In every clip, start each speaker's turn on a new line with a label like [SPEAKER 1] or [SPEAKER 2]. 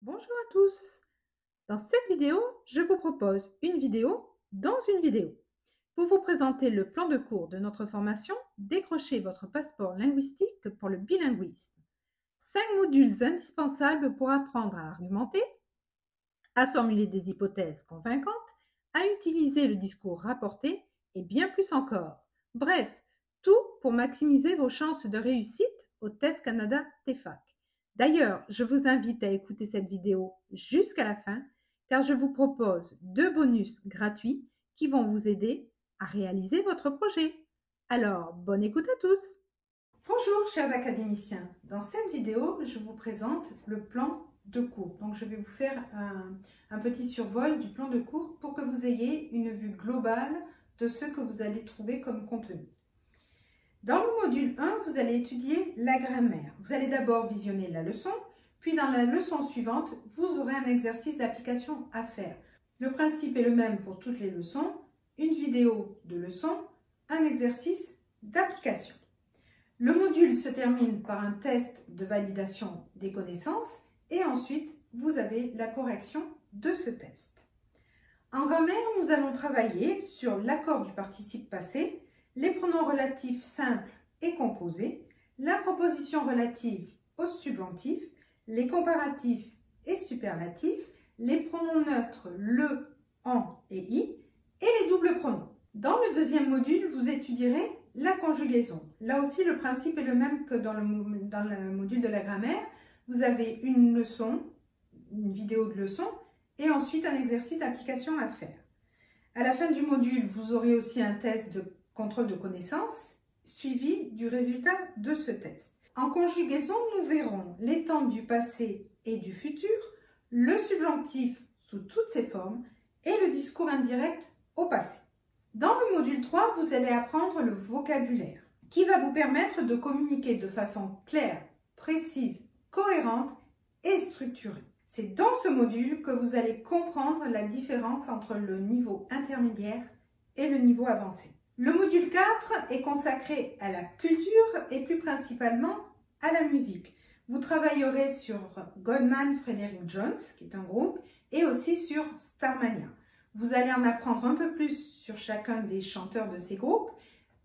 [SPEAKER 1] Bonjour à tous. Dans cette vidéo, je vous propose une vidéo dans une vidéo pour vous présenter le plan de cours de notre formation Décrochez votre passeport linguistique pour le bilinguisme. 5 modules indispensables pour apprendre à argumenter, à formuler des hypothèses convaincantes, à utiliser le discours rapporté et bien plus encore. Bref, tout pour maximiser vos chances de réussite au TEF Canada TEFAC. D'ailleurs, je vous invite à écouter cette vidéo jusqu'à la fin car je vous propose 2 bonus gratuits qui vont vous aider à réaliser votre projet. Alors, bonne écoute à tous! Bonjour chers académiciens, dans cette vidéo, je vous présente le plan de cours. Donc je vais vous faire un petit survol du plan de cours pour que vous ayez une vue globale de ce que vous allez trouver comme contenu. Dans le module 1, vous allez étudier la grammaire. Vous allez d'abord visionner la leçon, puis dans la leçon suivante, vous aurez un exercice d'application à faire. Le principe est le même pour toutes les leçons, une vidéo de leçon, un exercice d'application. Le module se termine par un test de validation des connaissances et ensuite, vous avez la correction de ce test. En grammaire, nous allons travailler sur l'accord du participe passé, les pronoms relatifs simples et composés, la proposition relative au subjonctif, les comparatifs et superlatifs, les pronoms neutres le, en et i et les doubles pronoms. Dans le deuxième module, vous étudierez la conjugaison. Là aussi, le principe est le même que dans le module de la grammaire. Vous avez une leçon, une vidéo de leçon et ensuite un exercice d'application à faire. À la fin du module, vous aurez aussi un test de contrôle de connaissances suivi du résultat de ce test. En conjugaison, nous verrons les temps du passé et du futur, le subjonctif sous toutes ses formes et le discours indirect au passé. Dans le module 3, vous allez apprendre le vocabulaire qui va vous permettre de communiquer de façon claire, précise, cohérente et structurée. C'est dans ce module que vous allez comprendre la différence entre le niveau intermédiaire et le niveau avancé. Le module 4 est consacré à la culture et plus principalement à la musique. Vous travaillerez sur Goldman Frederick Jones, qui est un groupe, et aussi sur Starmania. Vous allez en apprendre un peu plus sur chacun des chanteurs de ces groupes,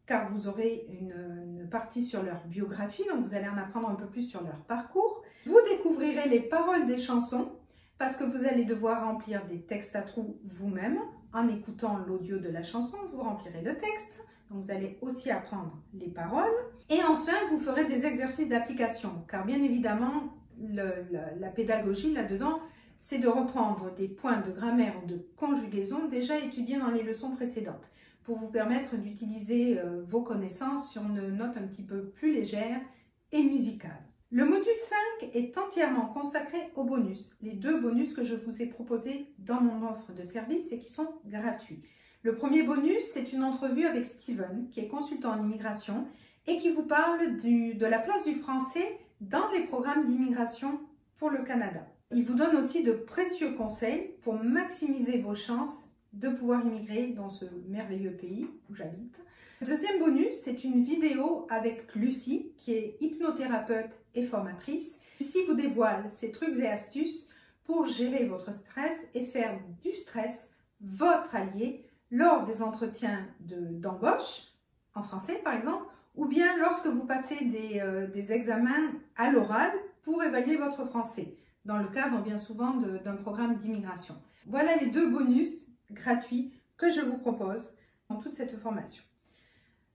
[SPEAKER 1] car vous aurez une partie sur leur biographie, donc vous allez en apprendre un peu plus sur leur parcours. Vous découvrirez les paroles des chansons, parce que vous allez devoir remplir des textes à trous vous-même. En écoutant l'audio de la chanson, vous remplirez le texte. Donc vous allez aussi apprendre les paroles. Et enfin, vous ferez des exercices d'application, car bien évidemment, la pédagogie là-dedans, c'est de reprendre des points de grammaire ou de conjugaison déjà étudiés dans les leçons précédentes, pour vous permettre d'utiliser vos connaissances sur une note un petit peu plus légère et musicale. Le module 5 est entièrement consacré aux bonus, les 2 bonus que je vous ai proposés dans mon offre de service et qui sont gratuits. Le premier bonus, c'est une entrevue avec Steven, qui est consultant en immigration et qui vous parle de la place du français dans les programmes d'immigration pour le Canada. Il vous donne aussi de précieux conseils pour maximiser vos chances de pouvoir immigrer dans ce merveilleux pays où j'habite. Le deuxième bonus, c'est une vidéo avec Lucie, qui est hypnothérapeute et formatrice. Lucie vous dévoile ses trucs et astuces pour gérer votre stress et faire du stress votre allié lors des entretiens d'embauche, en français par exemple, ou bien lorsque vous passez des examens à l'oral pour évaluer votre français, dans le cadre bien souvent d'un programme d'immigration. Voilà les 2 bonus gratuits que je vous propose dans toute cette formation.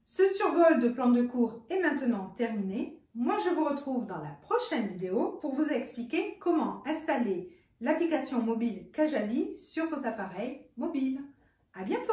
[SPEAKER 1] Ce survol de plan de cours est maintenant terminé. Moi, je vous retrouve dans la prochaine vidéo pour vous expliquer comment installer l'application mobile Kajabi sur vos appareils mobiles. À bientôt!